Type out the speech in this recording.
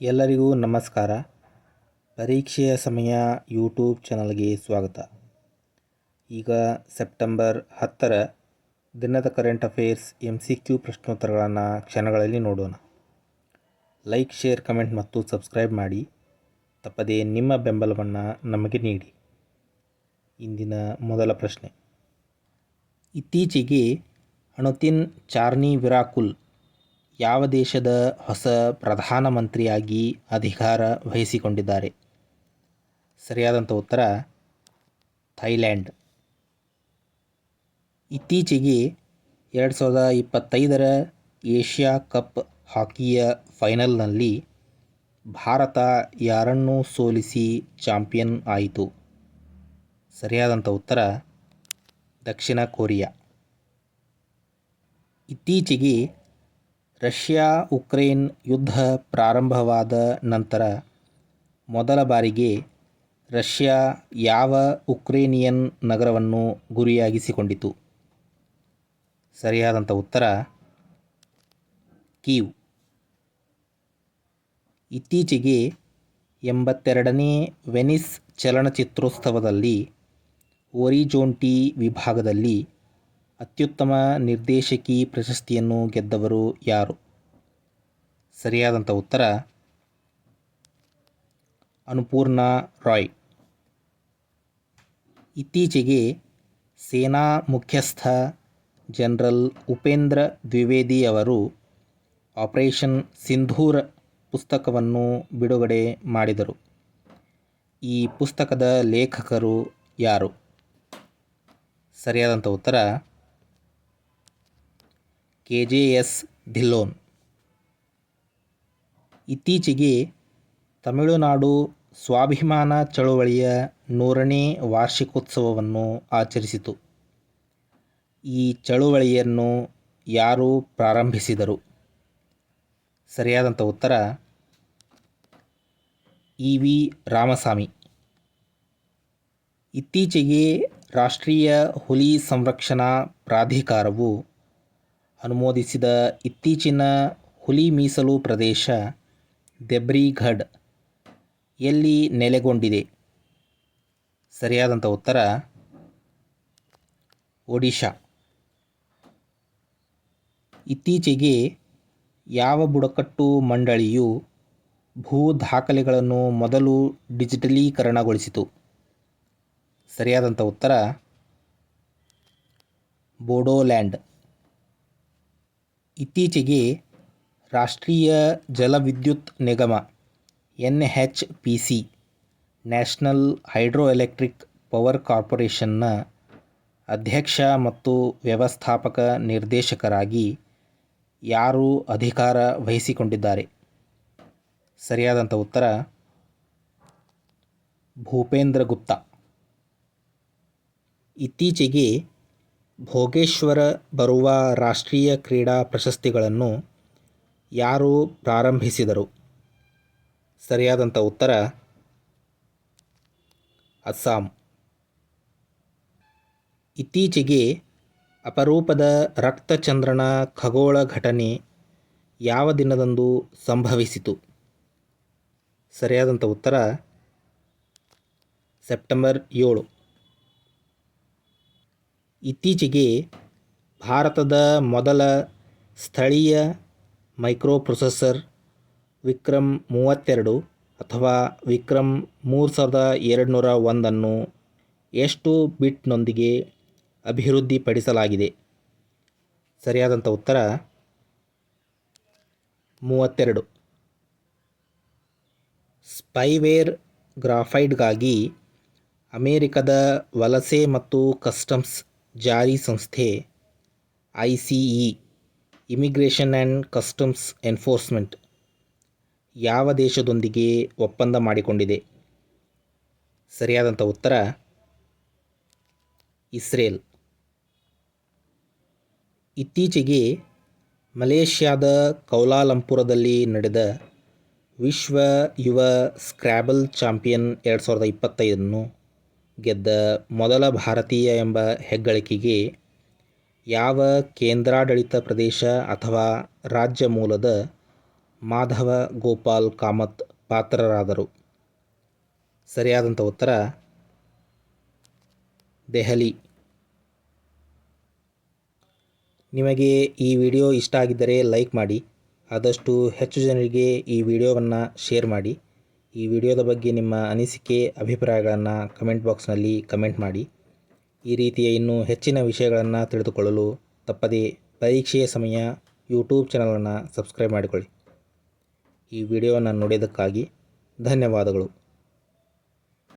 ಎಲ್ಲರಿಗೂ ನಮಸ್ಕಾರ. ಪರೀಕ್ಷೆಯ ಸಮಯ ಯೂಟ್ಯೂಬ್ ಚಾನಲ್ಗೆ ಸ್ವಾಗತ. ಈಗ ಸೆಪ್ಟೆಂಬರ್ 10ರ ದಿನದ ಕರೆಂಟ್ ಅಫೇರ್ಸ್ MCQ ಪ್ರಶ್ನೋತ್ತರಗಳನ್ನು ಕ್ಷಣಗಳಲ್ಲಿ ನೋಡೋಣ. ಲೈಕ್, ಶೇರ್, ಕಮೆಂಟ್ ಮತ್ತು ಸಬ್ಸ್ಕ್ರೈಬ್ ಮಾಡಿ. ತಪ್ಪದೇ ನಿಮ್ಮ ಬೆಂಬಲವನ್ನು ನಮಗೆ ನೀಡಿ. ಇಂದಿನ ಮೊದಲ ಪ್ರಶ್ನೆ. ಇತ್ತೀಚೆಗೆ ಅನುತಿನ್ ಚಾರ್ನಿ ವಿರಾಕುಲ್ ಯಾವ ದೇಶದ ಹೊಸ ಪ್ರಧಾನಮಂತ್ರಿಯಾಗಿ ಅಧಿಕಾರ ವಹಿಸಿಕೊಂಡಿದ್ದಾರೆ? ಸರಿಯಾದಂಥ ಉತ್ತರ ಥೈಲ್ಯಾಂಡ್. ಇತ್ತೀಚೆಗೆ 2025ರ ಏಷ್ಯಾ ಕಪ್ ಹಾಕಿಯ ಫೈನಲ್ನಲ್ಲಿ ಭಾರತ ಯಾರನ್ನು ಸೋಲಿಸಿ ಚಾಂಪಿಯನ್ ಆಯಿತು? ಸರಿಯಾದಂಥ ಉತ್ತರ ದಕ್ಷಿಣ ಕೊರಿಯಾ. ಇತ್ತೀಚೆಗೆ ರಷ್ಯಾ ಉಕ್ರೇನ್ ಯುದ್ಧ ಪ್ರಾರಂಭವಾದ ನಂತರ ಮೊದಲ ಬಾರಿಗೆ ರಷ್ಯಾ ಯಾವ ಉಕ್ರೇನಿಯನ್ ನಗರವನ್ನು ಗುರಿಯಾಗಿಸಿಕೊಂಡಿತು? ಸರಿಯಾದಂಥ ಉತ್ತರ ಕೀವ್. ಇತ್ತೀಚೆಗೆ 82ನೇ ವೆನಿಸ್ ಚಲನಚಿತ್ರೋತ್ಸವದಲ್ಲಿ ಒರಿಜೋಂಟಿ ವಿಭಾಗದಲ್ಲಿ ಅತ್ಯುತ್ತಮ ನಿರ್ದೇಶಕಿ ಪ್ರಶಸ್ತಿಯನ್ನು ಗೆದ್ದವರು ಯಾರು? ಸರಿಯಾದಂಥ ಉತ್ತರ ಅನುಪೂರ್ಣಾ ರಾಯ್. ಇತ್ತೀಚೆಗೆ ಸೇನಾ ಮುಖ್ಯಸ್ಥ ಜನರಲ್ ಉಪೇಂದ್ರ ದ್ವಿವೇದಿ ಅವರು ಆಪರೇಷನ್ ಸಿಂಧೂರ್ ಪುಸ್ತಕವನ್ನು ಬಿಡುಗಡೆ ಮಾಡಿದರು. ಈ ಪುಸ್ತಕದ ಲೇಖಕರು ಯಾರು? ಸರಿಯಾದಂಥ ಉತ್ತರ KJS ಧಿಲ್ಲೋನ್. ಇತ್ತೀಚೆಗೆ ತಮಿಳುನಾಡು ಸ್ವಾಭಿಮಾನ ಚಳವಳಿಯ 100ನೇ ವಾರ್ಷಿಕೋತ್ಸವವನ್ನು ಆಚರಿಸಿತು. ಈ ಚಳುವಳಿಯನ್ನು ಯಾರು ಪ್ರಾರಂಭಿಸಿದರು? ಸರಿಯಾದಂಥ ಉತ್ತರ EV ರಾಮಸ್ವಾಮಿ. ಇತ್ತೀಚೆಗೆ ರಾಷ್ಟ್ರೀಯ ಹುಲಿ ಸಂರಕ್ಷಣಾ ಪ್ರಾಧಿಕಾರವು ಅನುಮೋದಿಸಿದ ಇತ್ತೀಚಿನ ಹುಲಿ ಮೀಸಲು ಪ್ರದೇಶ ದೇಬ್ರಿಘಡ್ ಎಲ್ಲಿ ನೆಲೆಗೊಂಡಿದೆ? ಸರಿಯಾದಂಥ ಉತ್ತರ ಒಡಿಶಾ. ಇತ್ತೀಚೆಗೆ ಯಾವ ಬುಡಕಟ್ಟು ಮಂಡಳಿಯು ಭೂ ದಾಖಲೆಗಳನ್ನು ಮೊದಲು ಡಿಜಿಟಲೀಕರಣಗೊಳಿಸಿತು? ಸರಿಯಾದಂಥ ಉತ್ತರ ಬೋಡೋಲ್ಯಾಂಡ್. ಇತ್ತೀಚೆಗೆ ರಾಷ್ಟ್ರೀಯ ಜಲವಿದ್ಯುತ್ ನಿಗಮ NHPC ನ್ಯಾಷನಲ್ ಹೈಡ್ರೋಎಲೆಕ್ಟ್ರಿಕ್ ಪವರ್ ಕಾರ್ಪೊರೇಷನ್ನ ಅಧ್ಯಕ್ಷ ಮತ್ತು ವ್ಯವಸ್ಥಾಪಕ ನಿರ್ದೇಶಕರಾಗಿ ಯಾರು ಅಧಿಕಾರ ವಹಿಸಿಕೊಂಡಿದ್ದಾರೆ? ಸರಿಯಾದಂಥ ಉತ್ತರ ಭೂಪೇಂದ್ರ ಗುಪ್ತಾ. ಇತ್ತೀಚೆಗೆ ಭೋಗೇಶ್ವರ ಬರುವ ರಾಷ್ಟ್ರೀಯ ಕ್ರೀಡಾ ಪ್ರಶಸ್ತಿಗಳನ್ನು ಯಾರು ಪ್ರಾರಂಭಿಸಿದರು? ಸರಿಯಾದಂಥ ಉತ್ತರ ಅಸ್ಸಾಂ. ಇತ್ತೀಚೆಗೆ ಅಪರೂಪದ ರಕ್ತಚಂದ್ರನ ಖಗೋಳ ಘಟನೆ ಯಾವ ದಿನದಂದು ಸಂಭವಿಸಿತು? ಸರಿಯಾದಂಥ ಉತ್ತರ ಸೆಪ್ಟೆಂಬರ್ 7. ಇತ್ತೀಚೆಗೆ ಭಾರತದ ಮೊದಲ ಸ್ಥಳೀಯ ಮೈಕ್ರೋಪ್ರೊಸೆಸರ್ ವಿಕ್ರಮ್ 32 ಅಥವಾ ವಿಕ್ರಮ್ 3201 ಅನ್ನು ಎಷ್ಟು ಬಿಟ್ನೊಂದಿಗೆ ಅಭಿವೃದ್ಧಿಪಡಿಸಲಾಗಿದೆ? ಸರಿಯಾದಂಥ ಉತ್ತರ 32. ಸ್ಪೈವೇರ್ ಗ್ರಾಫೈಟ್ಗಾಗಿ ಅಮೆರಿಕದ ವಲಸೆ ಮತ್ತು ಕಸ್ಟಮ್ಸ್ ಜಾರಿ ಸಂಸ್ಥೆ ICE immigration and customs enforcement ಯಾವ ದೇಶದೊಂದಿಗೆ ಒಪ್ಪಂದ ಮಾಡಿಕೊಂಡಿದೆ? ಸರಿಯಾದಂಥ ಉತ್ತರ ಇಸ್ರೇಲ್. ಇತ್ತೀಚೆಗೆ ಮಲೇಷ್ಯಾದ ಕೌಲಾಲಂಪುರದಲ್ಲಿ ನಡೆದ ವಿಶ್ವ ಯುವ ಸ್ಕ್ರ್ಯಾಬಲ್ ಚಾಂಪಿಯನ್ 2025 ಗೆದ್ದ ಮೊದಲ ಭಾರತೀಯ ಎಂಬ ಹೆಗ್ಗಳಿಕೆಗೆ ಯಾವ ಕೇಂದ್ರಾಡಳಿತ ಪ್ರದೇಶ ಅಥವಾ ರಾಜ್ಯ ಮೂಲದ ಮಾಧವ ಗೋಪಾಲ್ ಕಾಮತ್ ಪಾತ್ರರಾದರು. ಸರಿಯಾದಂಥ ಉತ್ತರ ದೆಹಲಿ. ನಿಮಗೆ ಈ ವಿಡಿಯೋ ಇಷ್ಟ ಆಗಿದ್ದರೆ ಲೈಕ್ ಮಾಡಿ, ಆದಷ್ಟು ಹೆಚ್ಚು ಜನರಿಗೆ ಈ ವಿಡಿಯೋವನ್ನು ಶೇರ್ ಮಾಡಿ. ಈ ವಿಡಿಯೋದ ಬಗ್ಗೆ ನಿಮ್ಮ ಅನಿಸಿಕೆ ಅಭಿಪ್ರಾಯಗಳನ್ನು ಕಮೆಂಟ್ ಬಾಕ್ಸ್ನಲ್ಲಿ ಕಮೆಂಟ್ ಮಾಡಿ. ಈ ರೀತಿಯ ಇನ್ನೂ ಹೆಚ್ಚಿನ ವಿಷಯಗಳನ್ನು ತಿಳಿದುಕೊಳ್ಳಲು ತಪ್ಪದೇ ಪರೀಕ್ಷೆಯ ಸಮಯ ಯೂಟ್ಯೂಬ್ ಚಾನಲನ್ನು ಸಬ್ಸ್ಕ್ರೈಬ್ ಮಾಡಿಕೊಳ್ಳಿ. ಈ ವಿಡಿಯೋವನ್ನು ನೋಡಿದ್ದಕ್ಕಾಗಿ ಧನ್ಯವಾದಗಳು.